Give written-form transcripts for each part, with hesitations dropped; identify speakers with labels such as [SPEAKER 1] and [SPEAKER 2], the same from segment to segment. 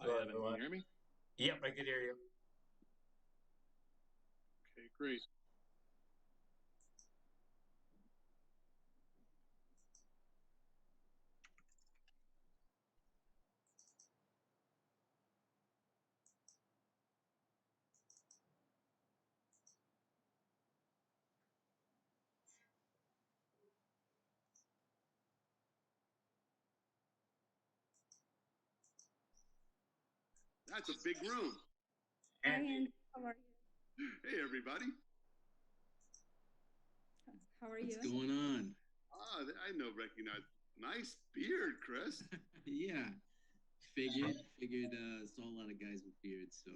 [SPEAKER 1] Hello, everyone. Can you hear me?
[SPEAKER 2] Yep, I can hear you.
[SPEAKER 1] Okay, great.
[SPEAKER 3] That's a big room.
[SPEAKER 4] Hi, Andy. How are you?
[SPEAKER 3] Hey, everybody.
[SPEAKER 4] How are you?
[SPEAKER 5] What's going on?
[SPEAKER 3] I recognize. Nice beard, Chris.
[SPEAKER 5] Yeah, figured. Saw a lot of guys with beards, so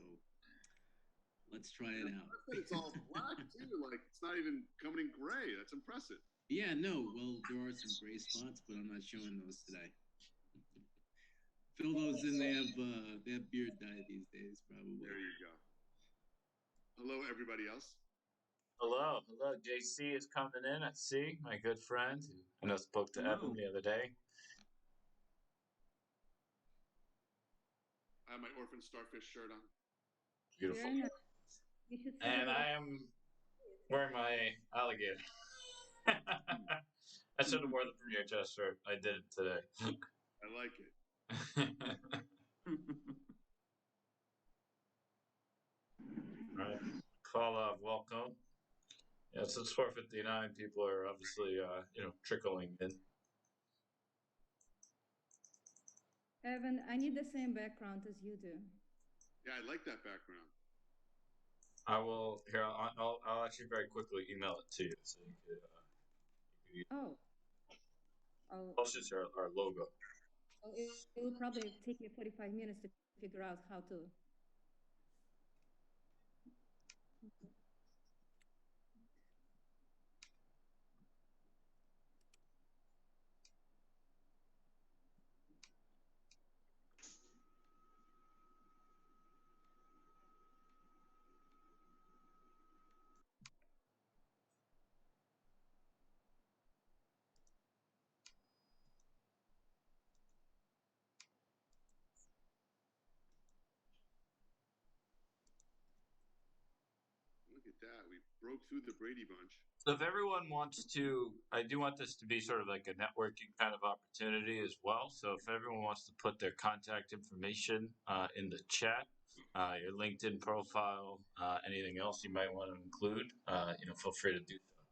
[SPEAKER 5] let's try it out.
[SPEAKER 3] It's all black too. Like it's not even coming in gray. That's impressive.
[SPEAKER 5] Yeah, no. Well, there are some gray spots, but I'm not showing those today. Fill those in. They have beard dye these days, probably.
[SPEAKER 3] There you go. Hello, everybody else.
[SPEAKER 2] Hello. JC is coming in. I see my good friend. I know spoke to Evan the other day.
[SPEAKER 3] I have my Orphan Starfish shirt on.
[SPEAKER 2] Beautiful.
[SPEAKER 4] Nice.
[SPEAKER 2] And I am wearing my alligator. I should have worn the Premier Chess shirt. I did it today.
[SPEAKER 3] I like it.
[SPEAKER 2] All right. Call welcome. Yeah, since 4:59, people are obviously trickling in.
[SPEAKER 4] Evan, I need the same background as you do.
[SPEAKER 3] Yeah, I like that background.
[SPEAKER 2] I will. Here, I'll actually very quickly email it to you so you could. Post it to our logo.
[SPEAKER 4] Well, it will probably take me 45 minutes to figure out how to.
[SPEAKER 3] Look at that. We broke through the Brady Bunch.
[SPEAKER 2] So if everyone wants to, I do want this to be sort of like a networking kind of opportunity as well. So if everyone wants to put their contact information in the chat, your LinkedIn profile, anything else you might want to include, feel free to do so.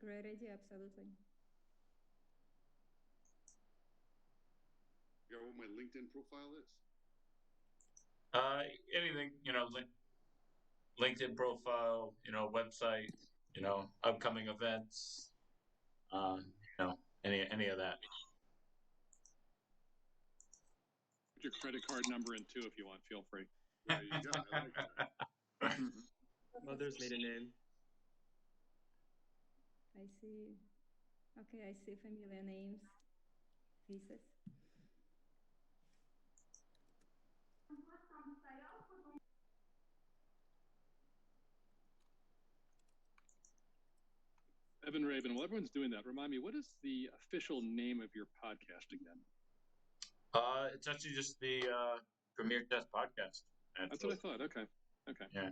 [SPEAKER 4] Great idea, absolutely.
[SPEAKER 3] You know what my LinkedIn profile is?
[SPEAKER 2] Anything, LinkedIn profile, website, upcoming events, any of that.
[SPEAKER 1] Put your credit card number in too if you want. Feel free.
[SPEAKER 3] There you go. I like that.
[SPEAKER 6] Mother's maiden name.
[SPEAKER 4] I see. Okay, I see familiar names, faces.
[SPEAKER 1] Evan Raven, while everyone's doing that, remind me, what is the official name of your podcast again?
[SPEAKER 2] It's actually just the Premier Chess Podcast.
[SPEAKER 1] That's what I thought. Okay.
[SPEAKER 2] Yeah.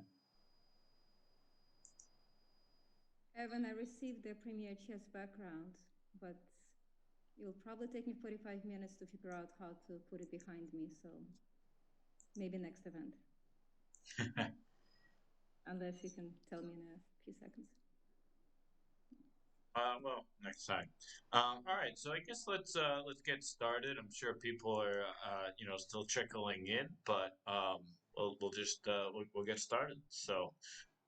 [SPEAKER 4] Evan, I received the Premier Chess background, but it'll probably take me 45 minutes to figure out how to put it behind me, so maybe next event. Unless you can tell me in a few seconds.
[SPEAKER 2] Well, next time. All right, so I guess let's get started. I'm sure people are still trickling in, but we'll just we'll get started. So,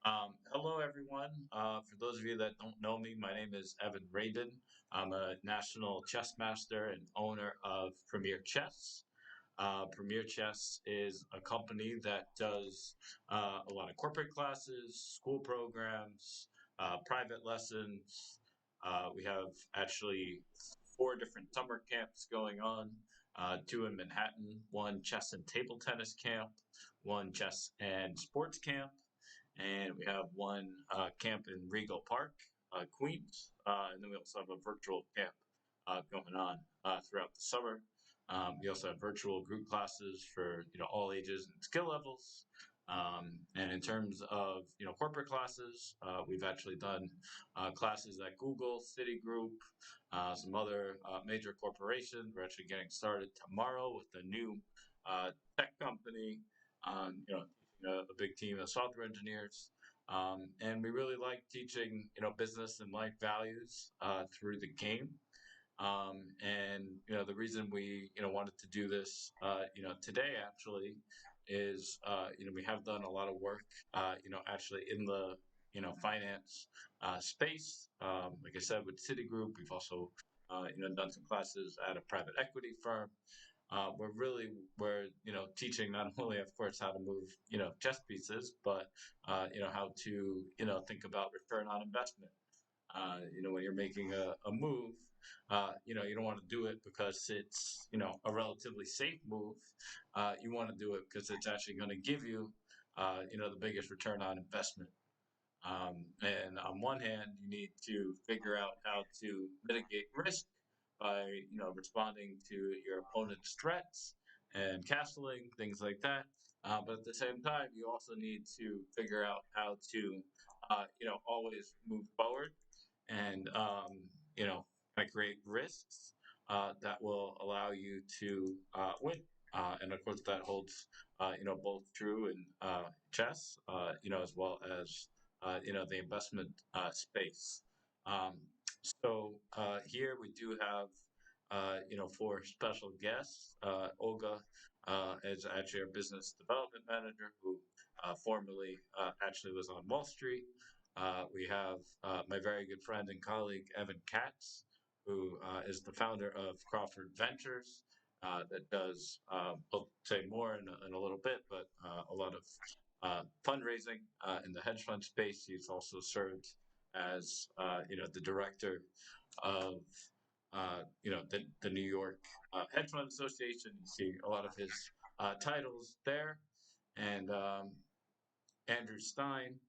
[SPEAKER 2] hello everyone. For those of you that don't know me, my name is Evan Rabin. I'm a national chess master and owner of Premier Chess. Premier Chess is a company that does a lot of corporate classes, school programs, private lessons. We have actually 4 different summer camps going on, 2 in Manhattan, 1 chess and table tennis camp, 1 chess and sports camp, and we have one camp in Regal Park, Queens, and then we also have a virtual camp going on throughout the summer. We also have virtual group classes for all ages and skill levels. And in terms of corporate classes, we've actually done classes at Google, Citigroup, some other major corporations. We're actually getting started tomorrow with a new tech company. A big team of software engineers. And we really like teaching business and life values through the game. And the reason we wanted to do this today actually is we have done a lot of work actually in the finance space. Like I said, with Citigroup, we've also done some classes at a private equity firm. We're teaching not only, of course, how to move chess pieces, but how to think about return on investment. When you're making a move, you don't want to do it because it's a relatively safe move. You want to do it because it's actually going to give you the biggest return on investment. And on one hand, you need to figure out how to mitigate risk by responding to your opponent's threats and castling, things like that. But at the same time, you also need to figure out how to always move forward and kind of create risks that will allow you to win. And of course, that holds both true in chess, as well as the investment space. Um, so here we do have four special guests. Olga is actually our business development manager who formerly actually was on Wall Street. We have my very good friend and colleague, Evan Katz, who is the founder of Crawford Ventures, that does, I'll say more in a little bit, but a lot of fundraising in the hedge fund space. He's also served as, the director of, the New York Hedge Fund Association. You see a lot of his titles there. And Andrew Stein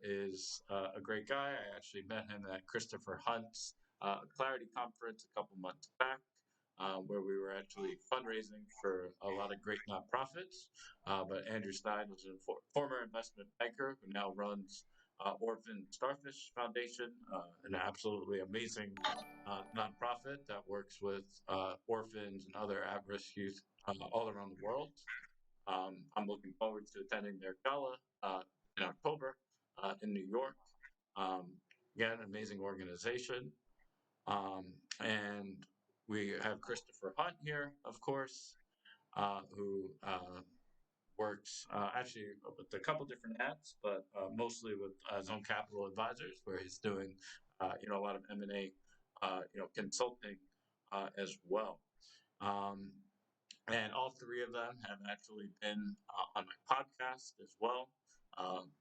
[SPEAKER 2] is a great guy. I actually met him at Christopher Hunt's Clarity Conference a couple months back, where we were actually fundraising for a lot of great nonprofits. But Andrew Stein is a former investment banker who now runs Orphan Starfish Foundation, an absolutely amazing nonprofit that works with orphans and other at-risk youth all around the world. I'm looking forward to attending their gala in October in New York. Um, Again, amazing organization. Um, and we have Christopher Hunt here, of course, who works actually with a couple different hats, but mostly with Zone Capital Advisors, where he's doing a lot of M&A consulting as well. And all three of them have actually been on my podcast as well.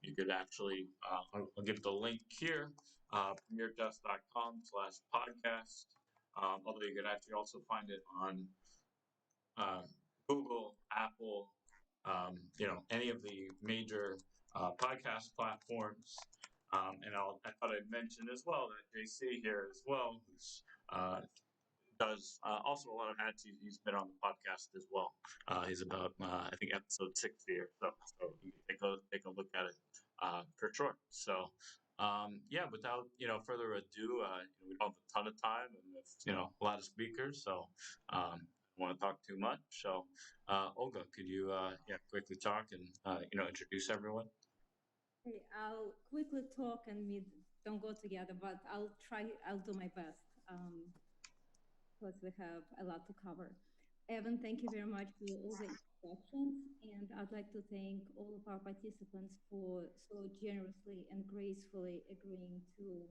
[SPEAKER 2] You could actually, I'll give the link here, premierchess.com/podcast. Although you could actually also find it on Google, Apple, any of the major podcast platforms. And I thought I'd mention as well that JC here as well, who's does also a lot of hats. He's been on the podcast as well. He's about I think episode 60 or so you can take a look at it for sure. So yeah, without further ado, we don't have a ton of time and a lot of speakers, so I don't want to talk too much. So Olga, could you quickly talk and introduce everyone?
[SPEAKER 4] Okay, I'll quickly talk and we don't go together, but I'll try, I'll do my best. Because we have a lot to cover. Evan, thank you very much for all the introductions, and I'd like to thank all of our participants for so generously and gracefully agreeing to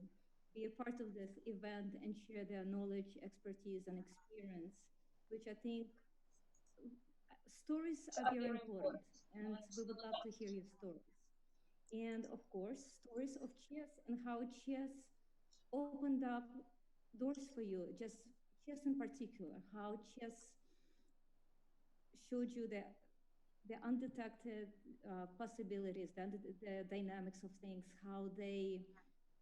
[SPEAKER 4] be a part of this event and share their knowledge, expertise, and experience, which I think stories are very important, and we would love to hear your stories. And of course, stories of chess and how chess opened up doors for you, just chess in particular, how chess showed you the undetected possibilities, the dynamics of things, how they,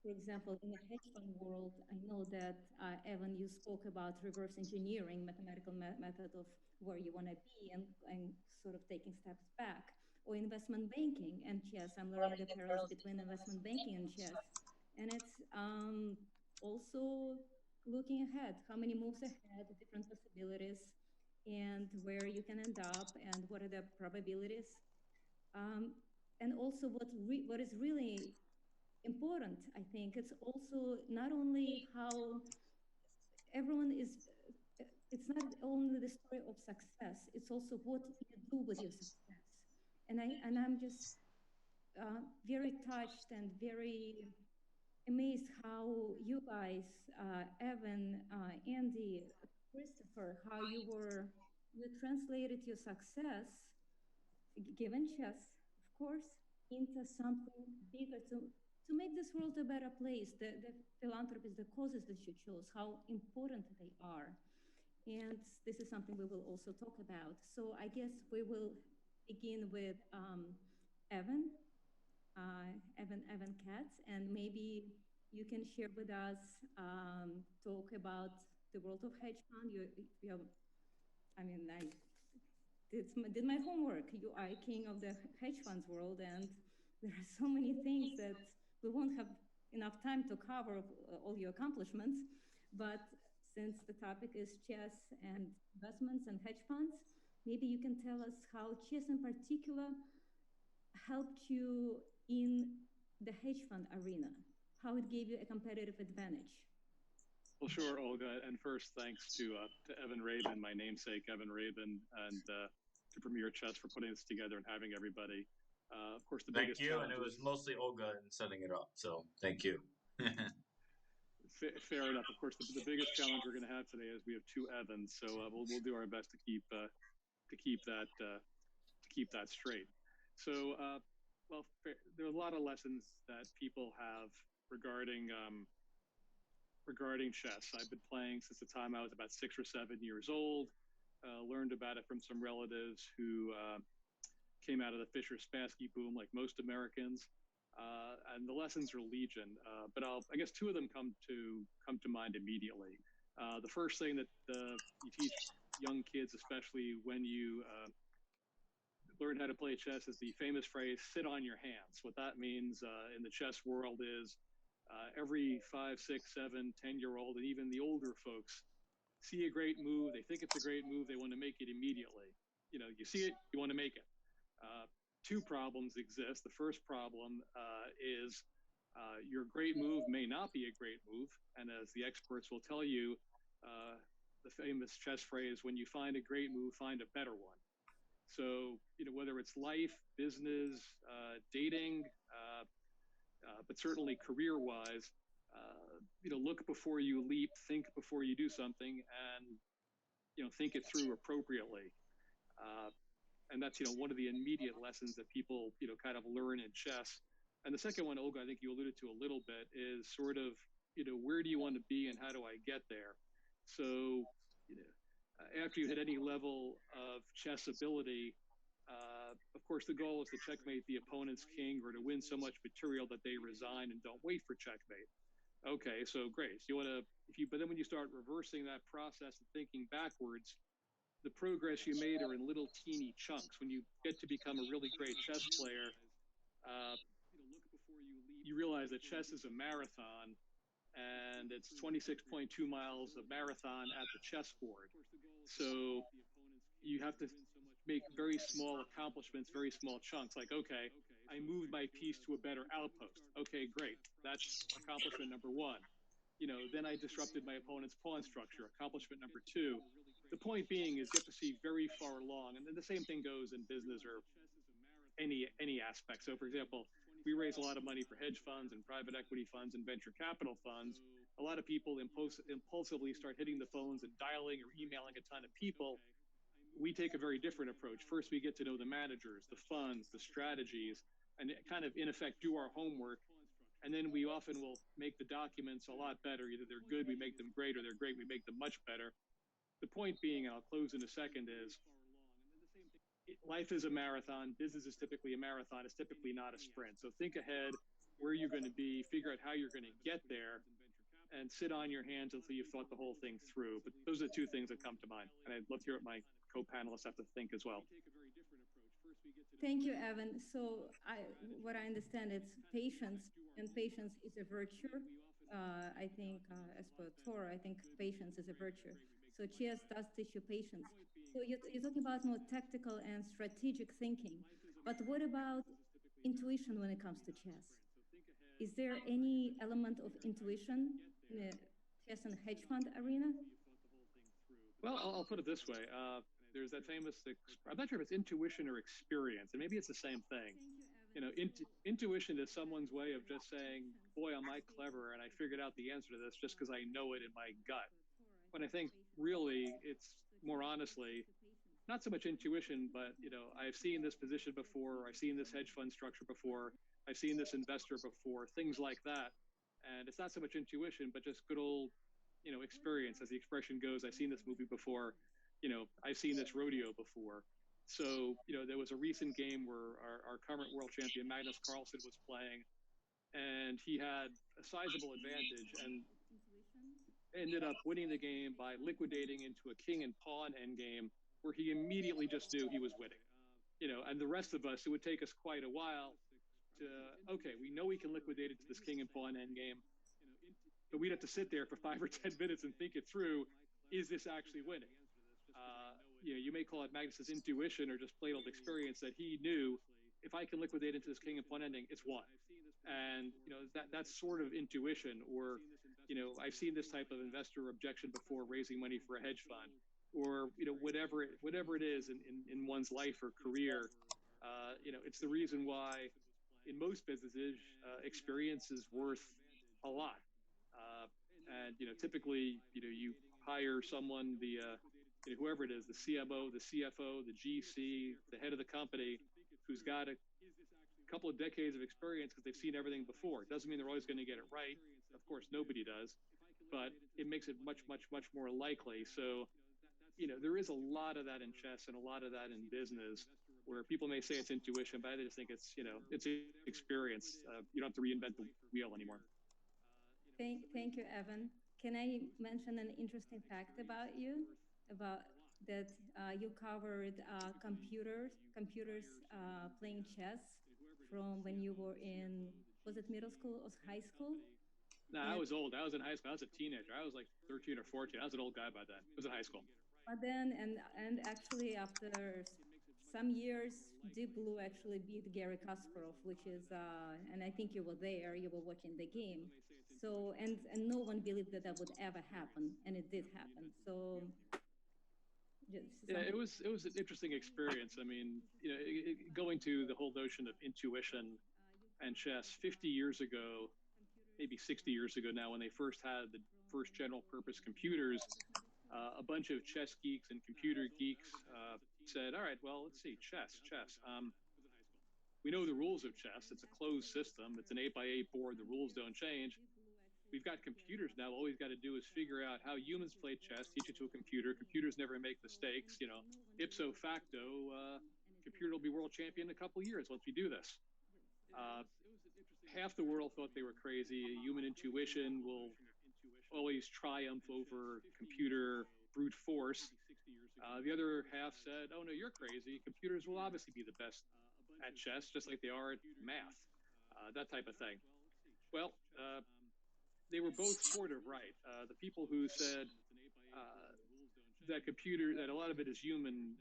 [SPEAKER 4] for example, in the hedge fund world, I know that, Evan, you spoke about reverse engineering, mathematical method of where you want to be and sort of taking steps back, or investment banking and chess. I'm learning the parallels between investment banking and chess. And it's also looking ahead, how many moves ahead, different possibilities, and where you can end up, and what are the probabilities. Um, and also what is really important, I think, it's also not only how everyone is, it's not only the story of success, it's also what you do with your success. And I'm just very touched and very amazed how you guys, Evan, Andy, Christopher, how you translated your success, given chess, of course, into something bigger to make this world a better place. The philanthropies, the causes that you chose, how important they are. And this is something we will also talk about. So I guess we will begin with Evan, Evan Katz, and maybe you can share with us, talk about the world of hedge fund. I mean, I did my homework. You are king of the hedge funds world, and there are so many things that we won't have enough time to cover all your accomplishments. But since the topic is chess and investments and hedge funds, maybe you can tell us how chess in particular helped you in the hedge fund arena, how it gave you a competitive advantage.
[SPEAKER 1] Well, sure, Olga. And first, thanks to Evan Rabin, my namesake, Evan Rabin, and to Premier Chess for putting this together and having everybody. Of course, the biggest challenge.
[SPEAKER 2] And it was mostly Olga in setting it up, so thank you.
[SPEAKER 1] Fair enough. Of course, the biggest challenge we're going to have today is we have two Evans, so we'll do our best to keep that straight. So, well, there are a lot of lessons that people have regarding chess. I've been playing since the time I was about 6 or 7 years old. Learned about it from some relatives who came out of the Fisher-Spassky boom, like most Americans. And the lessons are legion, but I guess two of them come to mind immediately. The first thing that you teach young kids, especially when you learn how to play chess, is the famous phrase, sit on your hands. What that means in the chess world is every 5, 6, 7, 10-year-old, and even the older folks see a great move. They think it's a great move. They want to make it immediately. You know, you see it, you want to make it. Two problems exist. The first problem is your great move may not be a great move. And as the experts will tell you, the famous chess phrase, when you find a great move, find a better one. So, you know, whether it's life, business, dating, but certainly career-wise, you know, look before you leap, think before you do something, and, you know, think it through appropriately. And that's, you know, one of the immediate lessons that people, you know, kind of learn in chess. And the second one, Olga, I think you alluded to a little bit, is sort of, you know, where do you want to be and how do I get there? So, you know, after you hit any level of chess ability, of course, the goal is to checkmate the opponent's king or to win so much material that they resign and don't wait for checkmate. Okay, so great. So you want to, but then when you start reversing that process and thinking backwards, the progress you made are in little teeny chunks. When you get to become a really great chess player, you know, look before you leap. You realize that chess is a marathon, and it's 26.2 miles of marathon at the chessboard. So you have to make very small accomplishments, very small chunks. Like, okay, I moved my piece to a better outpost. Okay, great. That's accomplishment number one. You know, then I disrupted my opponent's pawn structure. Accomplishment number two. The point being is you have to see very far along. And then the same thing goes in business or any aspect. So, for example, we raise a lot of money for hedge funds and private equity funds and venture capital funds. A lot of people impulsively start hitting the phones and dialing or emailing a ton of people. We take a very different approach. First, we get to know the managers, the funds, the strategies, and kind of, in effect, do our homework. And then we often will make the documents a lot better. Either they're good, we make them great, or they're great, we make them much better. The point being, and I'll close in a second, is life is a marathon. Business is typically a marathon. It's typically not a sprint. So think ahead where you're going to be, figure out how you're going to get there, and sit on your hands until you've thought the whole thing through. But those are the two things that come to mind. And I'd love to hear what my co-panelists have to think as well.
[SPEAKER 4] Thank you, Evan. So what I understand is patience, and patience is a virtue. I think as per Torah, I think patience is a virtue. So chess does teach you patience. So you're talking about more tactical and strategic thinking. But what about intuition when it comes to chess? Is there any element of intuition in a chess and hedge fund arena?
[SPEAKER 1] Well, I'll put it this way. There's that famous, I'm not sure if it's intuition or experience, and maybe it's the same thing. You know, intuition is someone's way of just saying, boy, am I clever, and I figured out the answer to this just because I know it in my gut. But I think really it's more honestly, not so much intuition, but, you know, I've seen this position before, I've seen this hedge fund structure before, I've seen this investor before, things like that. And it's not so much intuition, but just good old, you know, experience. As the expression goes, I've seen this movie before, you know, I've seen this rodeo before. So, you know, there was a recent game where our current world champion, Magnus Carlsen, was playing, and he had a sizable advantage and ended up winning the game by liquidating into a king and pawn endgame where he immediately just knew he was winning. You know, and the rest of us, it would take us quite a while to, okay, we know we can liquidate it to this king and pawn endgame, but we'd have to sit there for 5 or 10 minutes and think it through. Is this actually winning? You know, you may call it Magnus's intuition or just plain old experience that he knew if I can liquidate into this king and pawn ending, it's won. And, you know, that's sort of intuition. Or, you know, I've seen this type of investor objection before, raising money for a hedge fund, or, you know, whatever it is in one's life or career. You know, it's the reason why in most businesses, experience is worth a lot. And, you know, typically, you know, you hire someone, you know, whoever it is, the CMO, the CFO, the GC, the head of the company, who's got a couple of decades of experience because they've seen everything before. It doesn't mean they're always going to get it right. Of course, nobody does, but it makes it much, much, much more likely. So, you know, there is a lot of that in chess and a lot of that in business where people may say it's intuition, but I just think it's, you know, it's experience. You don't have to reinvent the wheel anymore.
[SPEAKER 4] Thank you, Evan. Can I mention an interesting fact about you? About that you covered computers playing chess from when you were in, was it middle school or high school?
[SPEAKER 1] No, I was old. I was in high school. I was a teenager. I was like 13 or 14. I was an old guy by then. I was in high school.
[SPEAKER 4] But then, and actually after some years, Deep Blue actually beat Gary Kasparov, which is, and I think you were there, you were watching the game. So, and no one believed that that would ever happen, and it did happen. So,
[SPEAKER 1] yeah, it was an interesting experience. I mean, you know, going to the whole notion of intuition and chess 50 years ago, maybe 60 years ago now, when they first had the first general purpose computers, a bunch of chess geeks and computer geeks said, all right, well, let's see, chess. We know the rules of chess. It's a closed system. It's an 8x8 board. The rules don't change. We've got computers now. All we've got to do is figure out how humans play chess, teach it to a computer. Computers never make mistakes. You know, ipso facto, computer will be world champion in a couple of years once we do this. Half the world thought they were crazy. Human intuition will always triumph over computer brute force. The other half said, oh, no, you're crazy. Computers will obviously be the best at chess, just like they are at math, that type of thing. Well, they were both sort of right. The people who said that a lot of it is human,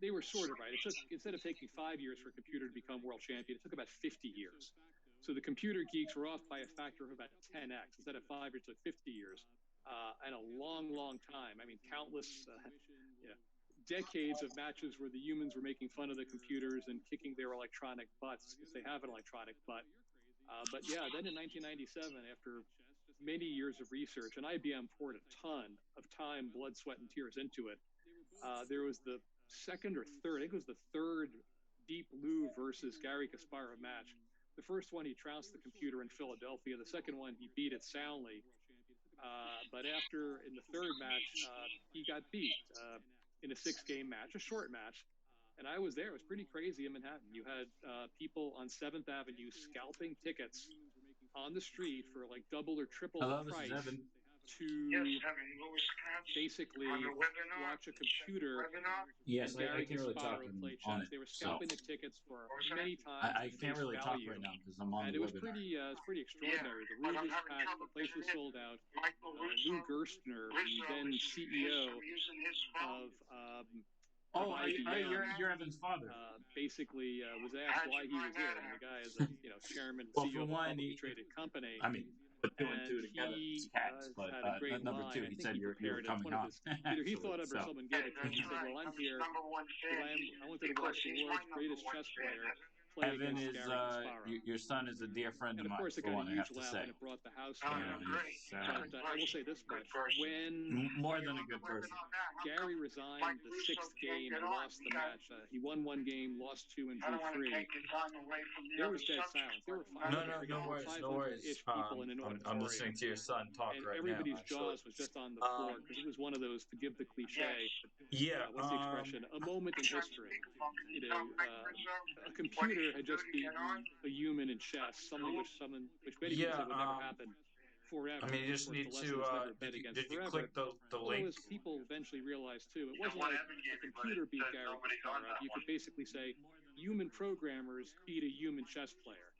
[SPEAKER 1] they were sort of right. It took, instead of taking 5 years for a computer to become world champion, it took about 50 years. So the computer geeks were off by a factor of about 10x. Instead of 5 years, it took 50 years. And a long, long time. I mean, countless decades of matches where the humans were making fun of the computers and kicking their electronic butts, if they have an electronic butt. But yeah, then in 1997, after many years of research, and IBM poured a ton of time, blood, sweat, and tears into it, there was the second or third, I think it was the third Deep Blue versus Gary Kasparov match. The first one, he trounced the computer in Philadelphia. The second one, he beat it soundly. But in the third match, he got beat in a 6-game match, a short match. And I was there. It was pretty crazy in Manhattan. You had people on 7th Avenue scalping tickets on the street for like double or triple
[SPEAKER 2] Hello,
[SPEAKER 1] the
[SPEAKER 2] this is
[SPEAKER 1] price
[SPEAKER 2] Evan.
[SPEAKER 1] to basically watch a computer
[SPEAKER 2] Yes,
[SPEAKER 1] and Gary
[SPEAKER 2] I can't really talk
[SPEAKER 1] Kasparov play
[SPEAKER 2] on
[SPEAKER 1] chess.
[SPEAKER 2] it.
[SPEAKER 1] They were
[SPEAKER 2] So
[SPEAKER 1] scalping the tickets for many times
[SPEAKER 2] I
[SPEAKER 1] the
[SPEAKER 2] can't
[SPEAKER 1] face
[SPEAKER 2] really talk
[SPEAKER 1] value.
[SPEAKER 2] right now because I'm on
[SPEAKER 1] And
[SPEAKER 2] the
[SPEAKER 1] it was
[SPEAKER 2] webinar.
[SPEAKER 1] pretty extraordinary. The room was packed. The place was sold out. Lou Gerstner, the then CEO of
[SPEAKER 2] Oh,
[SPEAKER 1] IBM,
[SPEAKER 2] you're Evan's father.
[SPEAKER 1] basically was asked why he was there. And the guy is a chairman and
[SPEAKER 2] Well,
[SPEAKER 1] CEO
[SPEAKER 2] for
[SPEAKER 1] of a
[SPEAKER 2] one,
[SPEAKER 1] publicly traded company.
[SPEAKER 2] I mean, the two and
[SPEAKER 1] And
[SPEAKER 2] two together is
[SPEAKER 1] he
[SPEAKER 2] cats. But
[SPEAKER 1] had a great
[SPEAKER 2] number
[SPEAKER 1] line.
[SPEAKER 2] two,
[SPEAKER 1] I
[SPEAKER 2] he
[SPEAKER 1] think
[SPEAKER 2] said
[SPEAKER 1] he
[SPEAKER 2] you were
[SPEAKER 1] prepared it. It's
[SPEAKER 2] coming
[SPEAKER 1] one of
[SPEAKER 2] on.
[SPEAKER 1] his, either he
[SPEAKER 2] Actually,
[SPEAKER 1] thought of or
[SPEAKER 2] so.
[SPEAKER 1] someone gave it to him. He said, "Well, I'm here because I wanted to watch the world's greatest chess player play
[SPEAKER 2] Evan
[SPEAKER 1] against
[SPEAKER 2] is
[SPEAKER 1] Gary Kasparov."
[SPEAKER 2] your son is a dear friend
[SPEAKER 1] And
[SPEAKER 2] of
[SPEAKER 1] of
[SPEAKER 2] mine.
[SPEAKER 1] course, it
[SPEAKER 2] For
[SPEAKER 1] got a
[SPEAKER 2] one, I have
[SPEAKER 1] huge
[SPEAKER 2] to
[SPEAKER 1] laugh
[SPEAKER 2] say.
[SPEAKER 1] and it brought the house
[SPEAKER 2] You
[SPEAKER 1] down.
[SPEAKER 2] know, he's,
[SPEAKER 1] But I will say this much: when
[SPEAKER 2] more than a good person.
[SPEAKER 1] Gary resigned the 6th game and lost the match, he won 1 game, lost 2, and drew 3. There was dead silence. There were
[SPEAKER 2] No worries, no worries.
[SPEAKER 1] 500-ish people in an
[SPEAKER 2] I'm
[SPEAKER 1] auditorium,
[SPEAKER 2] listening to your son talk
[SPEAKER 1] and
[SPEAKER 2] right now.
[SPEAKER 1] everybody's
[SPEAKER 2] Actually,
[SPEAKER 1] jaws was just on the floor because it was one of those, to give the cliche,
[SPEAKER 2] yeah.
[SPEAKER 1] what's the expression? A moment in history. A computer had just beaten a human in chess, something which many people said would never happen forever.
[SPEAKER 2] I mean, you just
[SPEAKER 1] of course,
[SPEAKER 2] need
[SPEAKER 1] the lesson
[SPEAKER 2] to.
[SPEAKER 1] is never bet against
[SPEAKER 2] Did you
[SPEAKER 1] forever.
[SPEAKER 2] click the
[SPEAKER 1] Although,
[SPEAKER 2] link?
[SPEAKER 1] as people eventually realized too, it wasn't like a computer beat Gary Kasparov. You could basically say human programmers beat a human chess player.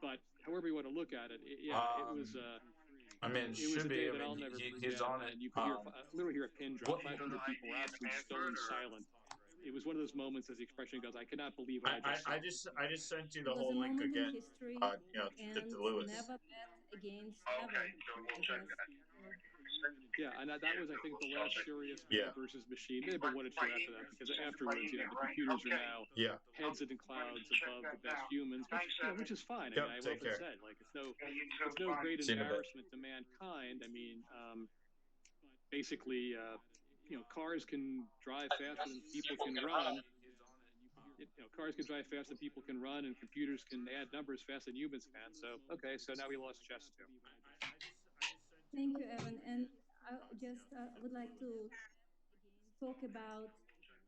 [SPEAKER 1] But however you want to look at it, it was.
[SPEAKER 2] I mean,
[SPEAKER 1] It was
[SPEAKER 2] should
[SPEAKER 1] a
[SPEAKER 2] be.
[SPEAKER 1] day
[SPEAKER 2] I
[SPEAKER 1] that I'll
[SPEAKER 2] mean,
[SPEAKER 1] never
[SPEAKER 2] he's
[SPEAKER 1] forget,
[SPEAKER 2] on it.
[SPEAKER 1] and you could literally hear a pin drop.
[SPEAKER 2] What-
[SPEAKER 1] 500 people were absolutely stone silent. It was one of those moments, as the expression goes, I cannot believe what I just saw.
[SPEAKER 2] I just sent you
[SPEAKER 4] It
[SPEAKER 2] the
[SPEAKER 4] was a
[SPEAKER 2] whole link
[SPEAKER 4] moment in
[SPEAKER 2] again.
[SPEAKER 4] history,
[SPEAKER 2] To
[SPEAKER 4] and
[SPEAKER 2] Lewis.
[SPEAKER 4] never bet against never, I guess.
[SPEAKER 1] Yeah, and that was, I think, the last serious
[SPEAKER 2] Yeah.
[SPEAKER 1] man versus machine. There have been one or two after that, because afterwards, the computers are now
[SPEAKER 2] Yeah.
[SPEAKER 1] heads in clouds above the best humans, which is fine. I
[SPEAKER 2] Yep,
[SPEAKER 1] mean, I've
[SPEAKER 2] take
[SPEAKER 1] often
[SPEAKER 2] care.
[SPEAKER 1] said, like, it's no great
[SPEAKER 2] See you in a bit.
[SPEAKER 1] embarrassment to mankind. I mean, basically, cars can drive faster than people can run. Cars can drive faster than people can run, and computers can add numbers faster than humans can. So, okay, so now we lost chess too.
[SPEAKER 4] Thank you, Evan. And I just would like to talk about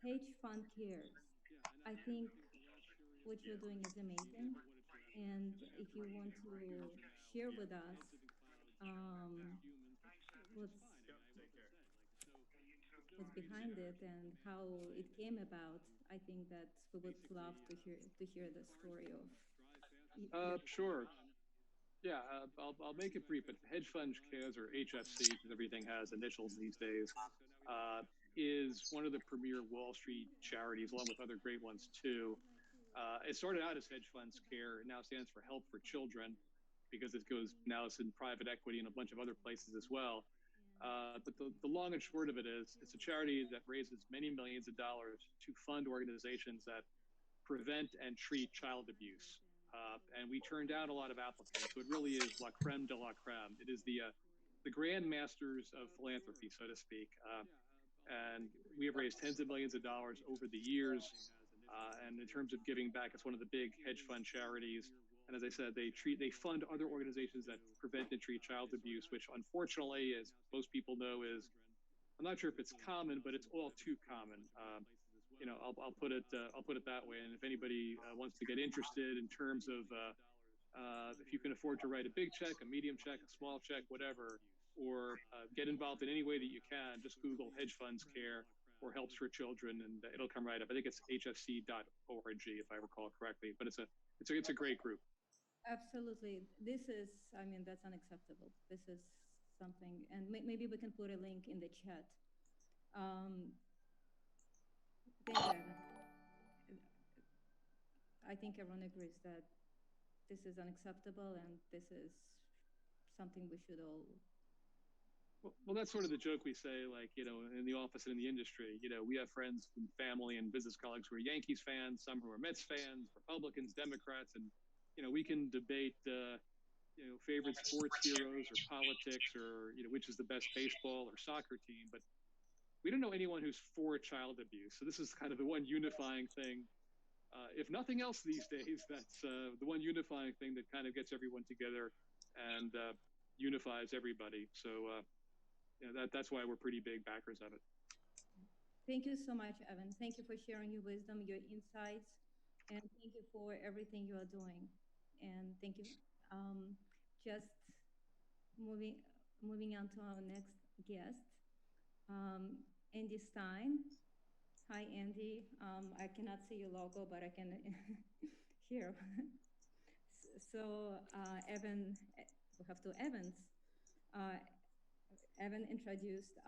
[SPEAKER 4] hedge fund cares. I think what you're doing is amazing. And if you want to share with us what's behind it and how it came about, I think that we would love to hear the story of.
[SPEAKER 1] Sure. Yeah, I'll make it brief, but hedge fund cares, or HFC, because everything has initials these days, is one of the premier Wall Street charities, along with other great ones too. It started out as Hedge Funds Care. It now stands for Help for Children, because it's in private equity and a bunch of other places as well. But the long and short of it is, it's a charity that raises many millions of dollars to fund organizations that prevent and treat child abuse. And we turned down a lot of applicants. So it really is la creme de la creme. It is the grandmasters of philanthropy, so to speak. And we have raised tens of millions of dollars over the years. And in terms of giving back, it's one of the big hedge fund charities. And as I said, they fund other organizations that prevent and treat child abuse, which unfortunately, as most people know, I'm not sure if it's common, but it's all too common. I'll put it that way. And if anybody wants to get interested in terms of if you can afford to write a big check, a medium check, a small check, whatever, or get involved in any way that you can, just Google hedge funds care or helps for children, and it'll come right up. I think it's hfc.org, if I recall correctly. But it's a great group.
[SPEAKER 4] Absolutely. That's unacceptable. This is something, and maybe we can put a link in the chat. Thank you, Evan. I think everyone agrees that this is unacceptable, and this is something we should all.
[SPEAKER 1] Well, that's sort of the joke we say, like, in the office and in the industry. We have friends and family and business colleagues who are Yankees fans, some who are Mets fans, Republicans, Democrats, and we can debate favorite sports heroes or politics, or which is the best baseball or soccer team, but we don't know anyone who's for child abuse. So this is kind of the one unifying thing. If nothing else these days, that's the one unifying thing that kind of gets everyone together and unifies everybody. So that's why we're pretty big backers of it.
[SPEAKER 4] Thank you so much, Evan. Thank you for sharing your wisdom, your insights, and thank you for everything you are doing. And thank you. Just moving moving on to our next guest, Andy Stein. Hi, Andy. I cannot see your logo, but I can hear. So, Evan, we have two Evans. Evan introduced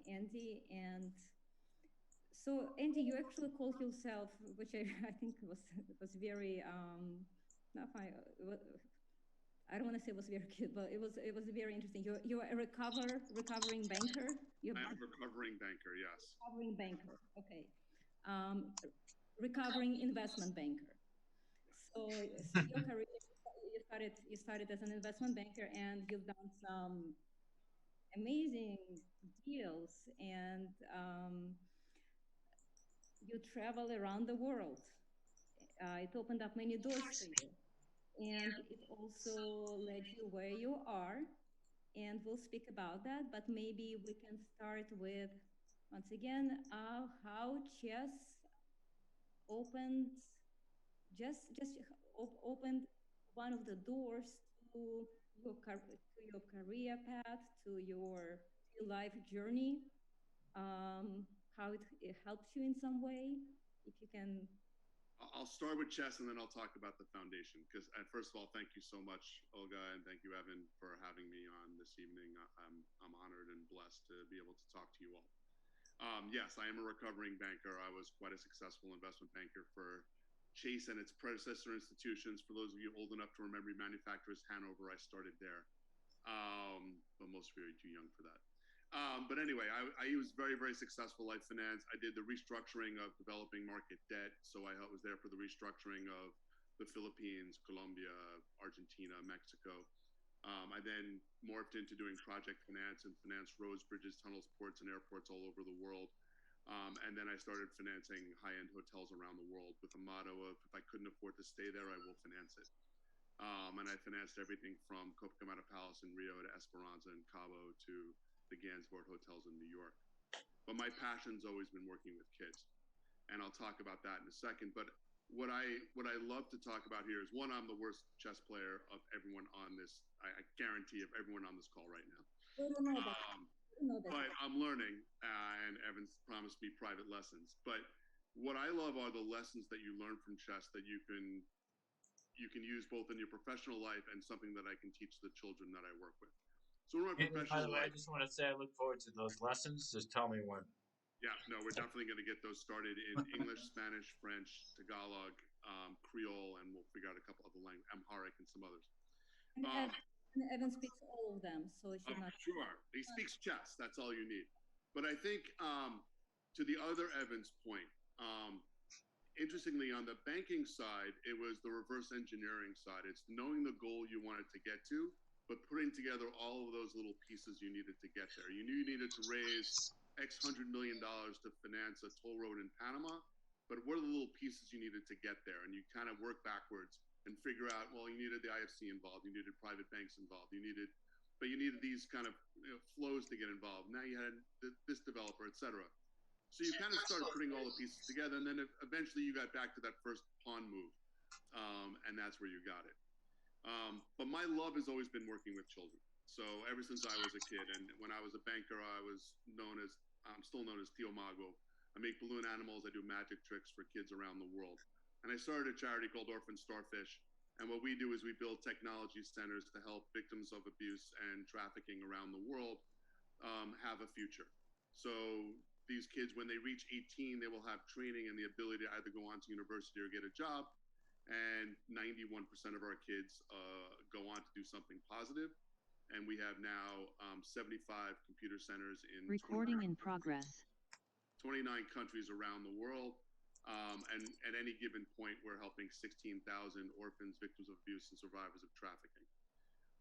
[SPEAKER 4] Andy, and so Andy, you actually called yourself, which I think was very not fine. I don't want to say it was very cute, but it was very interesting. You're a recovering banker.
[SPEAKER 3] I'm a recovering banker. Yes.
[SPEAKER 4] Recovering banker. Okay. Recovering investment banker. So your career, you started as an investment banker, and you've done some amazing deals, and you travel around the world. It opened up many doors for you, and it also led you where you are. And we'll speak about that, but maybe we can start with, once again, how chess opened, opened one of the doors to your career path, to your life journey, how it helps you in some way, if you can.
[SPEAKER 3] I'll start with chess and then I'll talk about the foundation. Because first of all, thank you so much, Olga, and thank you, Evan, for having me on this evening. I'm honored and blessed to be able to talk to you all. Yes, I am a recovering banker. I was quite a successful investment banker for Chase and its predecessor institutions. For those of you old enough to remember Manufacturers Hanover, I started there. But most of you are too young for that. But anyway, I was very, very successful life finance. I did the restructuring of developing market debt. So I was there for the restructuring of the Philippines, Colombia, Argentina, Mexico. I then morphed into doing project finance and financed roads, bridges, tunnels, ports, and airports all over the world. And then I started financing high-end hotels around the world with a motto of, if I couldn't afford to stay there, I will finance it. And I financed everything from Copacabana Palace in Rio to Esperanza and Cabo to the Gansevoort hotels in New York. But my passion's always been working with kids. And I'll talk about that in a second. But what I love to talk about here is, one, I'm the worst chess player of everyone on this. I guarantee of everyone on this call right now. But I'm learning, and Evan's promised me private lessons. But what I love are the lessons that you learn from chess that you can use both in your professional life and something that I can teach the children that I work with. So in my professional life,
[SPEAKER 2] I just want to say I look forward to those lessons. Just tell me when.
[SPEAKER 3] Yeah, no, we're definitely going to get those started in English, Spanish, French, Tagalog, Creole, and we'll figure out a couple other languages, Amharic, and some others.
[SPEAKER 4] And Evan speaks all of them, so it should not.
[SPEAKER 3] Sure, he speaks chess. That's all you need. But I think to the other Evan's point, interestingly, on the banking side, it was the reverse engineering side. It's knowing the goal you wanted to get to, but putting together all of those little pieces you needed to get there. You knew you needed to raise X $100 million to finance a toll road in Panama, but what are the little pieces you needed to get there? And you kind of work backwards and figure out, well, you needed the IFC involved, you needed private banks involved, you needed these kind of flows to get involved. Now you had this developer, et cetera. So you kind of started putting all the pieces together, and then eventually you got back to that first pawn move, and that's where you got it. But my love has always been working with children. So ever since I was a kid, and when I was a banker, I'm still known as Tio Mago. I make balloon animals. I do magic tricks for kids around the world. And I started a charity called Orphan Starfish. And what we do is we build technology centers to help victims of abuse and trafficking around the world have a future. So these kids, when they reach 18, they will have training and the ability to either go on to university or get a job. And 91% of our kids go on to do something positive. And we have now 75 computer centers in
[SPEAKER 7] recording in progress.
[SPEAKER 3] 29 countries around the world. And at any given point, we're helping 16,000 orphans, victims of abuse, and survivors of trafficking.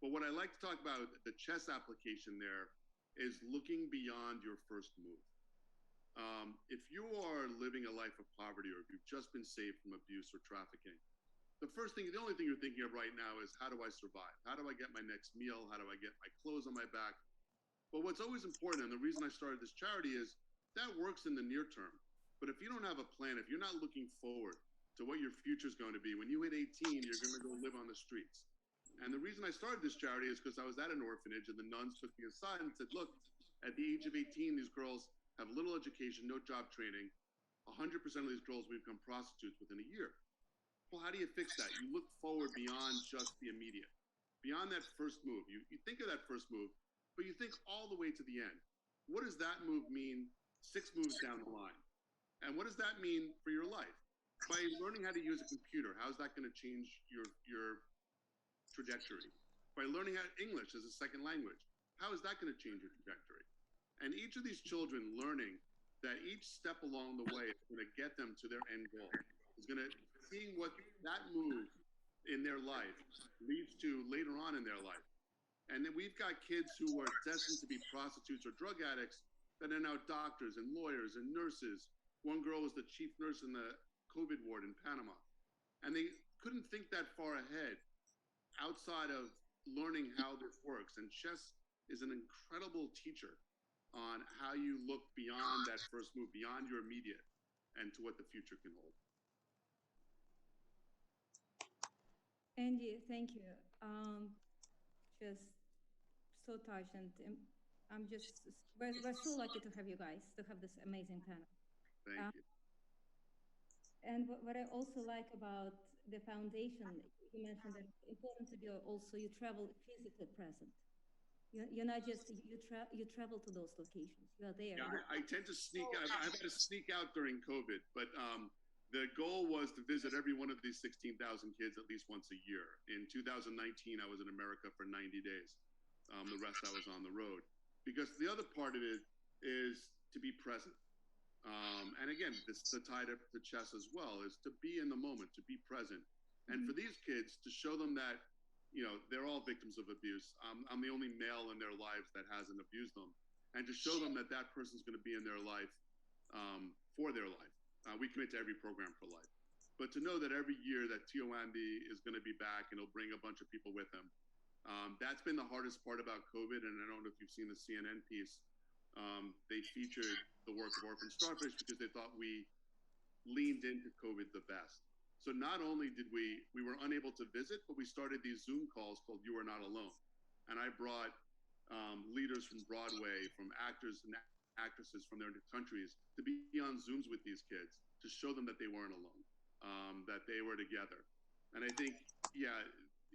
[SPEAKER 3] But what I like to talk about, the chess application there, is looking beyond your first move. If you are living a life of poverty, or if you've just been saved from abuse or trafficking, the only thing you're thinking of right now is, how do I survive? How do I get my next meal? How do I get my clothes on my back? But what's always important, and the reason I started this charity, is that works in the near term. But if you don't have a plan, if you're not looking forward to what your future is going to be, when you hit 18, you're going to go live on the streets. And the reason I started this charity is because I was at an orphanage and the nuns took me aside and said, look, at the age of 18, these girls have little education, no job training. 100% of these girls will become prostitutes within a year. Well, how do you fix that? You look forward beyond just the immediate, beyond that first move. You think of that first move, but you think all the way to the end. What does that move mean 6 moves down the line? And what does that mean for your life? By learning how to use a computer, how is that going to change your trajectory? By learning how English as a second language, how is that going to change your trajectory? And each of these children learning that each step along the way is going to get them to their end goal, is going to seeing what that move in their life leads to later on in their life. And then we've got kids who are destined to be prostitutes or drug addicts that are now doctors and lawyers and nurses. One girl was the chief nurse in the COVID ward in Panama. And they couldn't think that far ahead outside of learning how this works. And chess is an incredible teacher on how you look beyond that first move, beyond your immediate, and to what the future can hold.
[SPEAKER 4] Andy, thank you. Just so touched, and I'm just, we're so lucky to have you guys, to have this amazing panel.
[SPEAKER 3] Thank you.
[SPEAKER 4] And what I also like about the foundation, you mentioned that it's important to be also, you travel physically present. You're not just, you travel to those locations, you're there.
[SPEAKER 3] Yeah, I tend to sneak out. I've had to sneak out during COVID, but the goal was to visit every one of these 16,000 kids at least once a year. In 2019, I was in America for 90 days. The rest I was on the road. Because the other part of it is to be present. And again, this is tied up to chess as well, is to be in the moment, to be present. And for these kids, to show them that, you know, they're all victims of abuse. I'm the only male in their lives that hasn't abused them. And to show them that that person's going to be in their life for their life. We commit to every program for life. But to know that every year that Tio Andy is going to be back and he'll bring a bunch of people with him. That's been the hardest part about COVID. And I don't know if you've seen the CNN piece. They featured the work of Orphan Starfish because they thought we leaned into COVID the best. So not only did we were unable to visit, but we started these Zoom calls called You Are Not Alone. And I brought leaders from Broadway, from actors and actresses from their countries to be on Zooms with these kids to show them that they weren't alone, that they were together. And I think, yeah,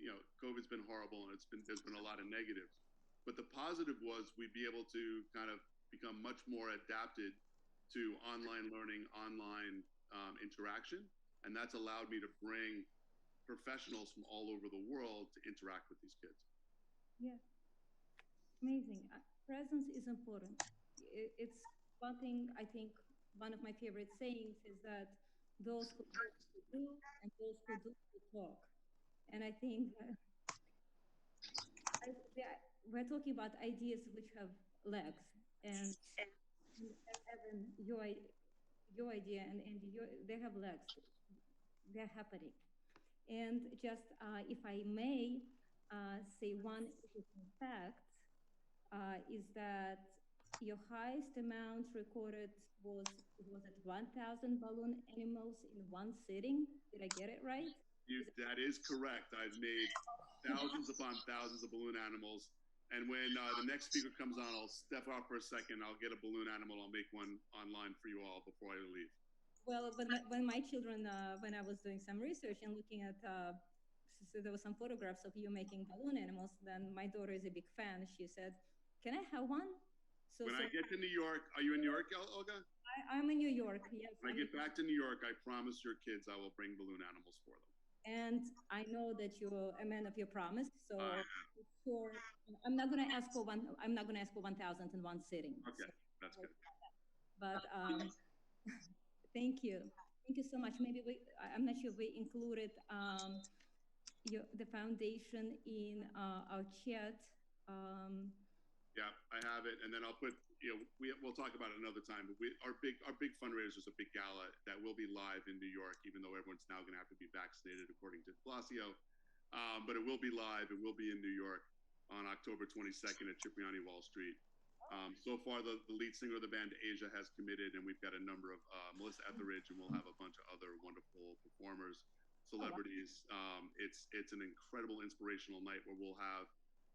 [SPEAKER 3] you know, COVID's been horrible and there's been a lot of negatives. But the positive was we'd be able to kind of become much more adapted to online learning, online interaction. And that's allowed me to bring professionals from all over the world to interact with these kids.
[SPEAKER 4] Yeah, amazing. Presence is important. It's one thing, I think, one of my favorite sayings is that those who talk to do and those who do to talk. And I think we're talking about ideas which have legs. And Evan, your idea and Andy, they have legs. They're happening. And just if I may say one interesting fact, is that your highest amount recorded was it 1,000 balloon animals in one sitting? Did I get it right?
[SPEAKER 3] That is correct. I've made thousands upon thousands of balloon animals. And when the next speaker comes on, I'll step out for a second. I'll get a balloon animal. I'll make one online for you all before I leave.
[SPEAKER 4] Well, when my children, when I was doing some research and looking at, so there were some photographs of you making balloon animals, then my daughter is a big fan. She said, can I have one?
[SPEAKER 3] When I get to New York, are you in New York, Olga?
[SPEAKER 4] I'm in New York, yes.
[SPEAKER 3] When I get back to New York, I promise your kids I will bring balloon animals for them.
[SPEAKER 4] And I know that you're a man of your promise, so sure, I'm not going to ask for 1,000 in one sitting.
[SPEAKER 3] Okay,
[SPEAKER 4] so,
[SPEAKER 3] that's good.
[SPEAKER 4] But thank you so much. Maybe I'm not sure if we included the foundation in our chat.
[SPEAKER 3] Yeah, I have it, and then I'll put. You know, we'll talk about it another time. But our big fundraiser is a big gala that will be live in New York, even though everyone's now going to have to be vaccinated according to de Blasio. But it will be live. It will be in New York on October 22nd at Cipriani Wall Street. So far, the lead singer of the band, Asia, has committed, and we've got a number of Melissa Etheridge, and we'll have a bunch of other wonderful performers, celebrities. It's an incredible inspirational night where we'll have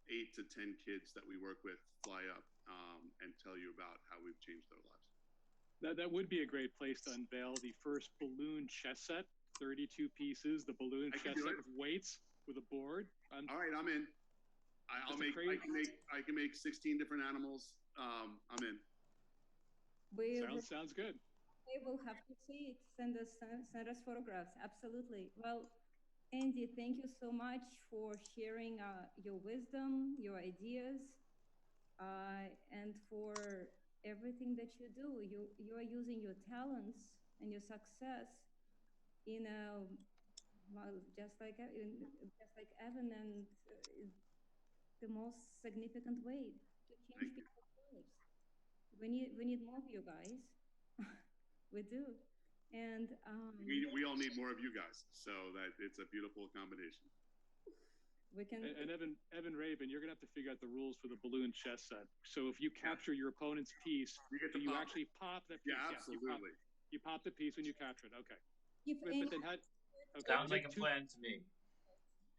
[SPEAKER 3] 8 to 10 kids that we work with fly up and tell you about how we've changed their lives.
[SPEAKER 1] That would be a great place to unveil the first balloon chess set, 32 pieces, the balloon chess set with weights, with a board.
[SPEAKER 3] All right, I'm in. I can make 16 different animals. I'm in.
[SPEAKER 1] Sounds good.
[SPEAKER 4] We will have to see it. Send us photographs. Absolutely. Well, Andy, thank you so much for sharing your wisdom, your ideas, and for everything that you do. You are using your talents and your success in a well, just like Evan, and the most significant way to change people's lives. We need more of you guys. We do, and
[SPEAKER 3] we all need more of you guys. So that it's a beautiful combination.
[SPEAKER 4] We can.
[SPEAKER 1] And Evan Raven, you're gonna have to figure out the rules for the balloon chess set. So if you capture your opponent's piece, you actually pop the piece.
[SPEAKER 3] Yeah, absolutely.
[SPEAKER 1] You pop the piece when you capture it. Okay.
[SPEAKER 4] Okay.
[SPEAKER 2] Sounds like a plan to me.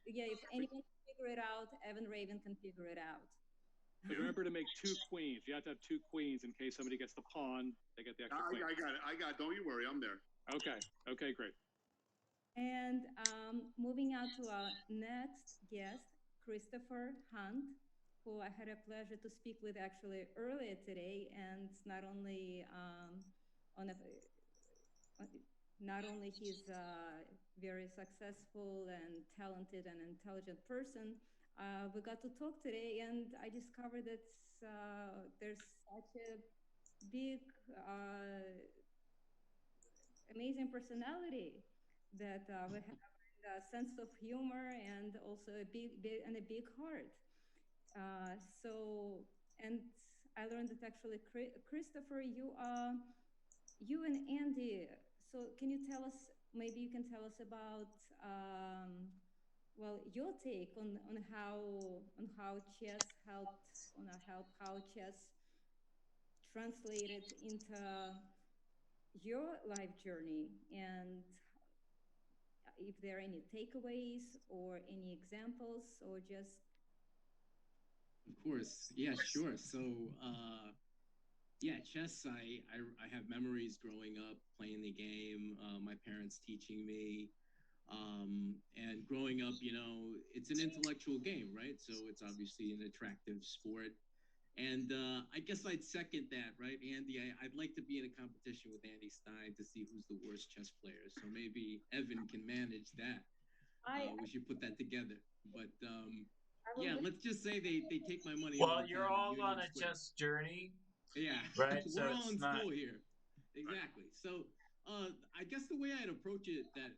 [SPEAKER 4] Yeah, if anyone can figure it out, Evan Raven can figure it out.
[SPEAKER 1] But remember to make 2 queens. You have to have 2 queens in case somebody gets the pawn. They get the extra queen.
[SPEAKER 3] I got it. Don't you worry. I'm there.
[SPEAKER 1] Okay, great.
[SPEAKER 4] And moving on to our next guest, Christopher Hunt, who I had a pleasure to speak with actually earlier today, and not only he's a very successful and talented and intelligent person. We got to talk today, and I discovered that there's such a big, amazing personality that we have a sense of humor and also a big heart. And I learned that actually, Christopher, you and Andy. So can you tell us? Maybe you can tell us about your take on how chess translated into your life journey, and if there are any takeaways or any examples, or just.
[SPEAKER 5] Of course, yeah, sure. So, yeah, chess. I have memories growing up playing the game. My parents teaching me. And growing up, it's an intellectual game, right? So it's obviously an attractive sport. And I guess I'd second that, right, Andy? I'd like to be in a competition with Andy Stein to see who's the worst chess player. So maybe Evan can manage that. We should put that together. But yeah, let's just say they take my money.
[SPEAKER 2] Well, you're all on a chess journey.
[SPEAKER 5] Yeah,
[SPEAKER 2] right.
[SPEAKER 5] We're all in school here. Exactly. So I guess the way I'd approach it, that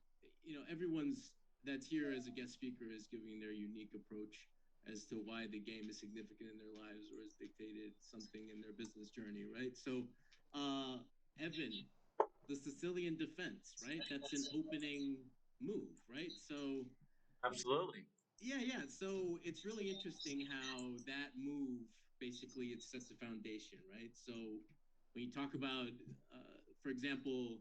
[SPEAKER 5] everyone's that's here as a guest speaker is giving their unique approach as to why the game is significant in their lives or has dictated something in their business journey, right? So, Evan, the Sicilian defense, right? That's an opening move, right? So,
[SPEAKER 2] absolutely.
[SPEAKER 5] Yeah. So it's really interesting how that move basically it sets a foundation, right? So when you talk about, for example,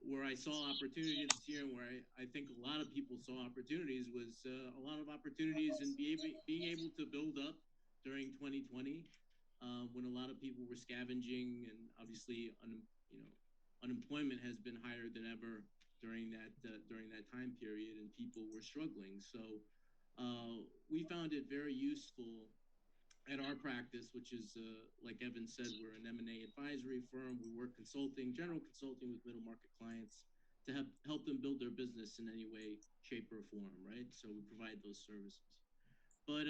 [SPEAKER 5] where I saw opportunity this year, and where I think a lot of people saw opportunities, was a lot of opportunities in being able to build up during 2020, when a lot of people were scavenging, and obviously, unemployment has been higher than ever during that time period, and people were struggling. So we found it very useful at our practice, which is, like Evan said, we're an M&A advisory firm. We work general consulting with middle market clients to help them build their business in any way, shape, or form, right? So we provide those services. But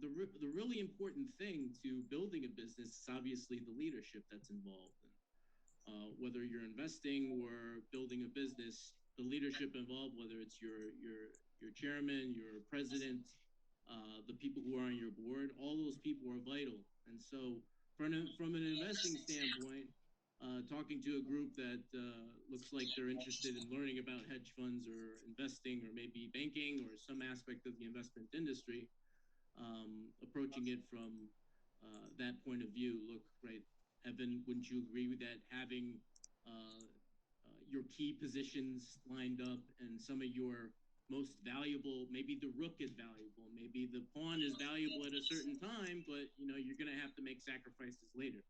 [SPEAKER 5] the really important thing to building a business is obviously the leadership that's involved. And whether you're investing or building a business, the leadership involved, whether it's your chairman, your president, the people who are on your board, all those people are vital. And so, from an investing standpoint, talking to a group that looks like they're interested in learning about hedge funds or investing or maybe banking or some aspect of the investment industry, approaching it from that point of view. Look, right, Evan, wouldn't you agree with that? Having your key positions lined up and some of your most valuable, maybe the rook is valuable, maybe the pawn is valuable at a certain time, but you're going to have to make sacrifices later.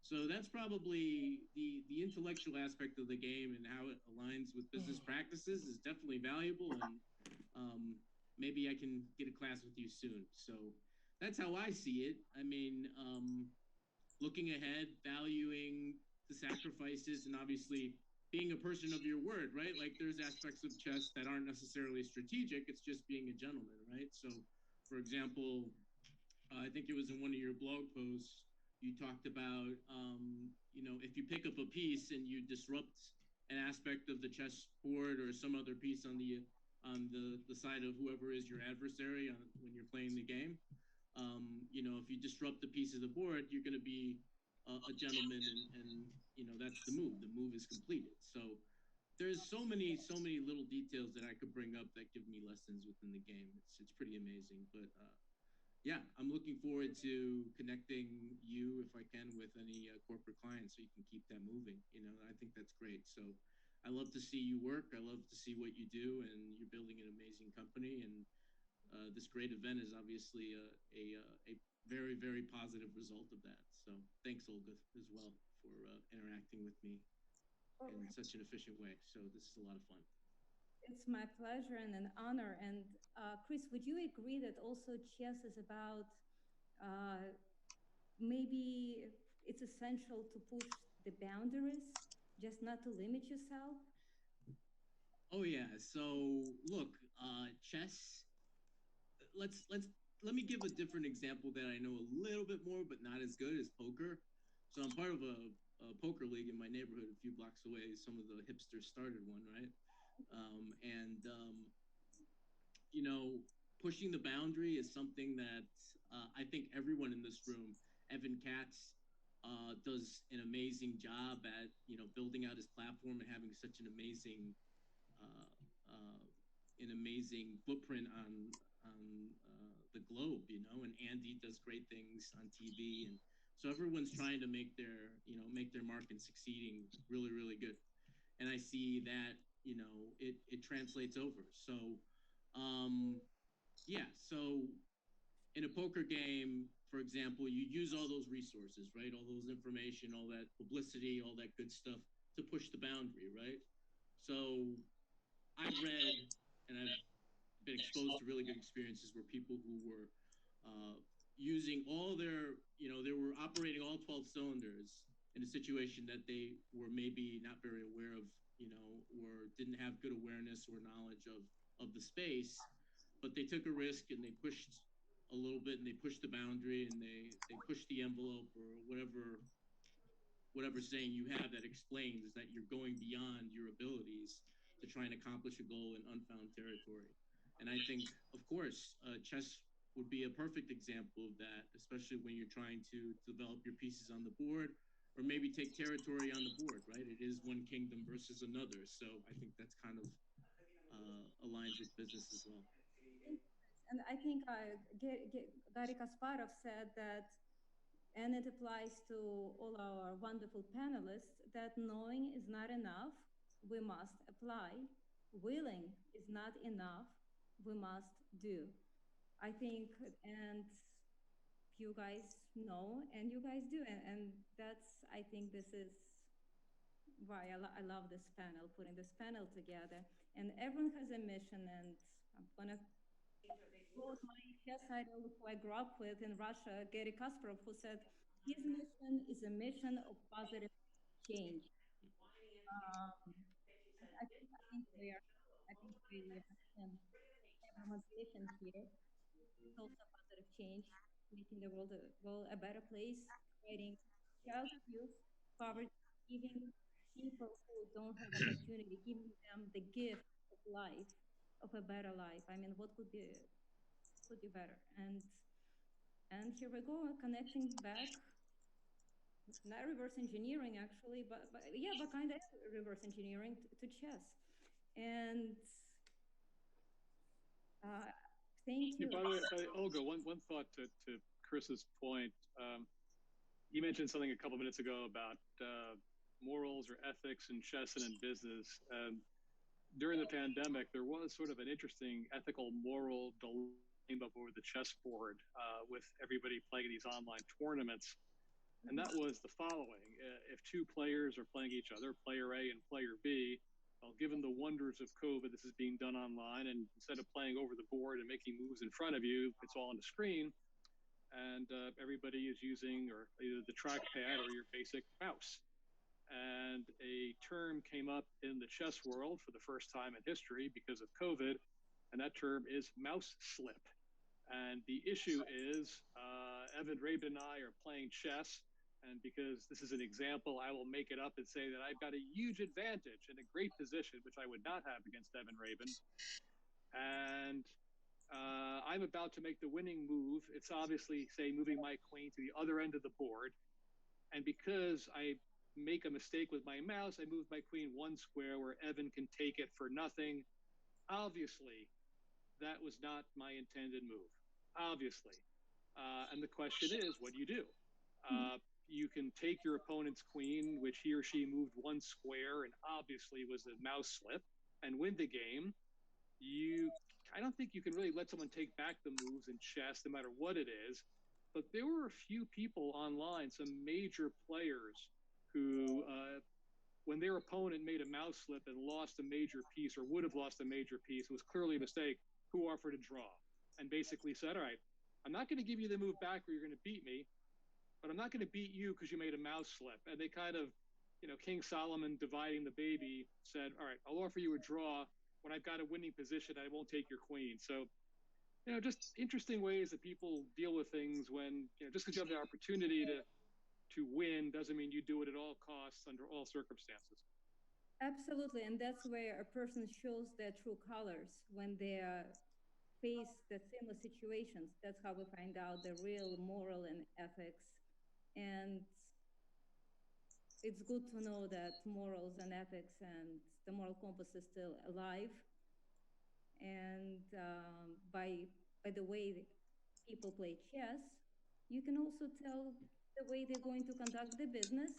[SPEAKER 5] So that's probably the intellectual aspect of the game and how it aligns with business practices is definitely valuable, and maybe I can get a class with you soon. So that's how I see it. I mean, looking ahead, valuing the sacrifices, and obviously being a person of your word, right? Like there's aspects of chess that aren't necessarily strategic. It's just being a gentleman, right? So, for example, I think it was in one of your blog posts, you talked about, if you pick up a piece and you disrupt an aspect of the chess board or some other piece on the side of whoever is your adversary when you're playing the game, if you disrupt the piece of the board, you're going to be a gentleman, and that's the move. The move is completed. So there's so many little details that I could bring up that give me lessons within the game. It's pretty amazing. But yeah, I'm looking forward to connecting you, if I can, with any corporate clients so you can keep that moving. I think that's great. So I love to see you work. I love to see what you do, and you're building an amazing company. And this great event is obviously a very, very positive result of that. So thanks, Olga, as well, for interacting with me in such an efficient way. So this is a lot of fun.
[SPEAKER 4] It's my pleasure and an honor. And Chris, would you agree that also chess is about maybe it's essential to push the boundaries, just not to limit yourself?
[SPEAKER 5] Oh yeah. So look, chess. Let's let me give a different example that I know a little bit more, but not as good as poker. So I'm part of a poker league in my neighborhood, a few blocks away. Some of the hipsters started one, right? And you know, pushing the boundary is something that I think everyone in this room, Evan Katz, does an amazing job at, building out his platform and having such uh, uh, an amazing footprint on the globe, and Andy does great things on TV, and so everyone's trying to make their mark and succeeding really, really good. And I see that, it translates over. So, um, yeah. So in a poker game, for example, you use all those resources, right? All those information, all that publicity, all that good stuff to push the boundary, right? So I've read and I've been exposed to really good experiences where people who were using all their, they were operating all 12 cylinders in a situation that they were maybe not very aware of, or didn't have good awareness or knowledge of the space, but they took a risk and they pushed a little bit and they pushed the boundary and they pushed the envelope, or whatever saying you have that explains that you're going beyond your abilities to try and accomplish a goal in unfound territory. And I think, of course, chess would be a perfect example of that, especially when you're trying to develop your pieces on the board or maybe take territory on the board, right? It is one kingdom versus another. So I think that's kind of aligns with business as well.
[SPEAKER 4] And I think Gary Kasparov said that, and it applies to all our wonderful panelists, that knowing is not enough, we must apply. Willing is not enough, we must do. I think, and you guys know, and you guys do, and that's, I think this is why I love this panel, putting this panel together. And everyone has a mission, and I'm gonna quote my chess idol who I grew up with in Russia, Gary Kasparov, who said, his mission is a mission of positive change. I think we understand everyone's mission here. It's also positive change, making the world a better place, fighting child abuse, poverty, giving people who don't have opportunity, giving them the gift of life, of a better life. I mean, what could be better? And here we go, connecting back, not reverse engineering actually, but yeah, but kind of reverse engineering to chess. And uh, Thank you.
[SPEAKER 1] By the way, Olga, one thought to Chris's point. You mentioned something a couple minutes ago about morals or ethics in chess and in business. During the pandemic, there was sort of an interesting ethical, moral dilemma over the chessboard with everybody playing these online tournaments. And that was the following. If two players are playing each other, player A and player B, well, given the wonders of COVID, this is being done online. And instead of playing over the board and making moves in front of you, it's all on the screen. And everybody is using or either the trackpad or your basic mouse. And a term came up in the chess world for the first time in history because of COVID, and that term is mouse slip. And the issue is Evan Rabin and I are playing chess, and because this is an example, I will make it up and say that I've got a huge advantage and a great position, which I would not have against Evan Rabin. And I'm about to make the winning move. It's obviously, say, moving my queen to the other end of the board. And because I make a mistake with my mouse, I move my queen one square where Evan can take it for nothing. Obviously, that was not my intended move, obviously. And the question is, what do you do? You can take your opponent's queen, which he or she moved one square and obviously was a mouse slip, and win the game. I don't think you can really let someone take back the moves in chess, no matter what it is. But there were a few people online, some major players, who, when their opponent made a mouse slip and lost a major piece or would have lost a major piece, it was clearly a mistake, who offered a draw and basically said, all right, I'm not going to give you the move back where you're going to beat me, but I'm not going to beat you because you made a mouse slip. And they kind of, King Solomon dividing the baby said, all right, I'll offer you a draw when I've got a winning position. I won't take your queen. So, just interesting ways that people deal with things when, just because you have the opportunity to win doesn't mean you do it at all costs under all circumstances.
[SPEAKER 4] Absolutely, and that's where a person shows their true colors when they face the similar situations. That's how we find out the real moral and ethics. And it's good to know that morals and ethics and the moral compass is still alive. And by the way people play chess, you can also tell the way they're going to conduct the business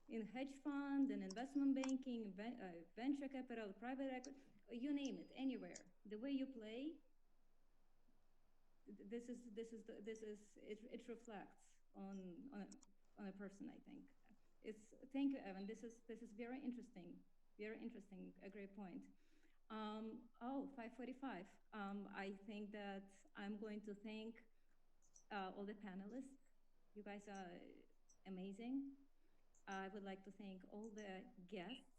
[SPEAKER 4] in hedge fund and investment banking, venture capital, private equity, you name it, anywhere. The way you play, it reflects on a person, I think. Thank you, Evan. This is very interesting, a great point. 5:45. I think that I'm going to thank all the panelists. You guys are amazing. I would like to thank all the guests.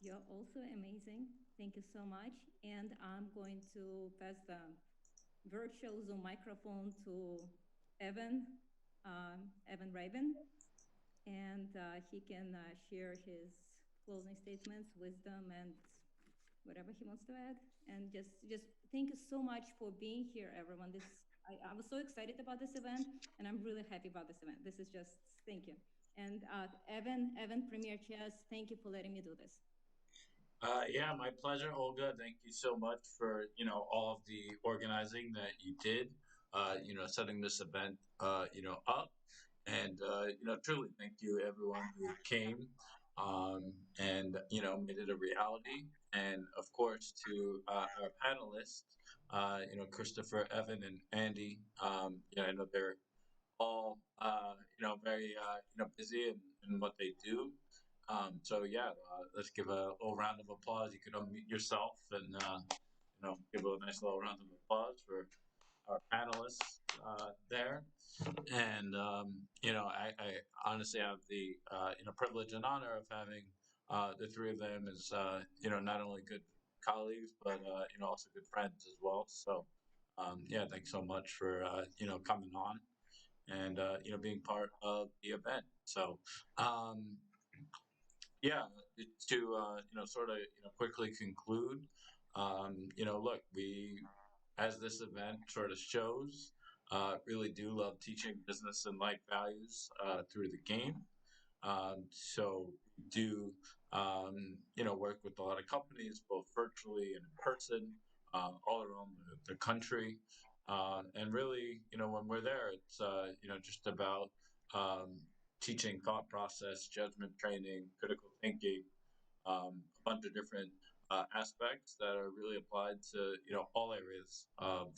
[SPEAKER 4] You're also amazing. Thank you so much. And I'm going to pass the virtual Zoom microphone to Evan Rabin, and he can share his closing statements, wisdom, and whatever he wants to add. And just thank you so much for being here, everyone. I was so excited about this event, and I'm really happy about this event. This is just, thank you. And Evan, Premier Chess, thank you for letting me do this.
[SPEAKER 2] Yeah, my pleasure, Olga. Thank you so much for, all of the organizing that you did, setting this event, up. And, truly thank you everyone who came, and, made it a reality. And of course to our panelists, Christopher, Evan, and Andy. I know they're all, very, busy in what they do. Let's give a little round of applause. You can unmute yourself and, give a nice little round of applause for our panelists there. And, I honestly have the, privilege and honor of having the three of them as, not only good colleagues, but, also good friends as well. So, thanks so much for, coming on and, being part of the event. So, to sort of quickly conclude, look, we, as this event sort of shows, really do love teaching business and life values through the game. So we do work with a lot of companies, both virtually and in person, all around the country. And really, when we're there, it's, just about teaching thought process, judgment training, critical thinking, a bunch of different aspects that are really applied to, all areas of,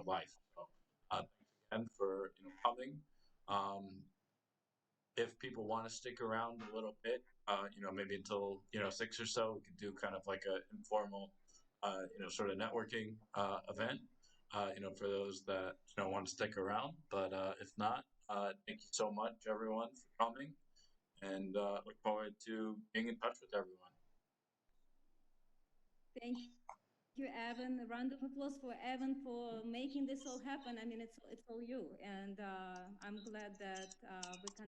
[SPEAKER 2] life. So thanks again for, coming. If people want to stick around a little bit, maybe until 6 or so, we could do kind of like a informal, sort of networking event, for those that want to stick around. But if not, thank you so much, everyone, for coming, and look forward to being in touch with everyone.
[SPEAKER 4] Thank you, Evan. A round of applause for Evan for making this all happen. I mean, it's all you, and I'm glad that we can